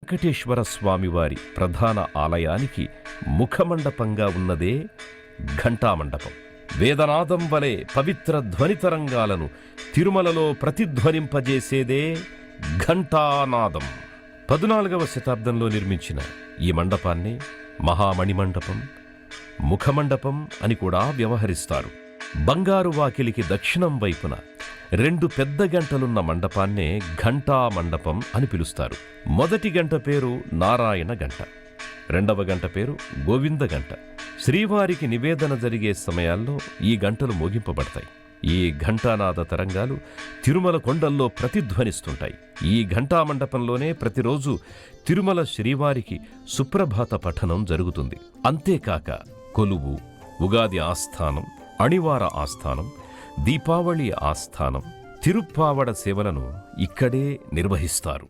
వెంకటేశ్వర స్వామివారి ప్రధాన ఆలయానికి ముఖమండపంగా ఉన్నదే ఘంటామండపం. వేదనాదం వలె పవిత్ర ధ్వనితరంగాలను తిరుమలలో ప్రతిధ్వనింపజేసేదే ఘంటానాదం. 14వ శతాబ్దంలో నిర్మించిన ఈ మండపాన్ని మహామణిమండపం, ముఖమండపం అని కూడా వ్యవహరిస్తారు. బంగారు వాకిలికి దక్షిణం వైపున 2 పెద్ద గంటలున్న మండపాన్నే ఘంటా మండపం అని పిలుస్తారు. మొదటి గంట పేరు నారాయణ గంట, రెండవ గంట పేరు గోవింద గంట. శ్రీవారికి నివేదన జరిగే సమయాల్లో ఈ గంటలు మోగింపబడతాయి. ఈ ఘంటానాద తరంగాలు తిరుమల కొండల్లో ప్రతిధ్వనిస్తుంటాయి. ఈ ఘంటామండపంలోనే ప్రతిరోజు తిరుమల శ్రీవారికి సుప్రభాత పఠనం జరుగుతుంది. అంతేకాక కొలువు, ఉగాది ఆస్థానం, అణివార ఆస్థానం, దీపావళి ఆస్థానం, తిరుప్పావడ సేవలను ఇక్కడే నిర్వహిస్తారు.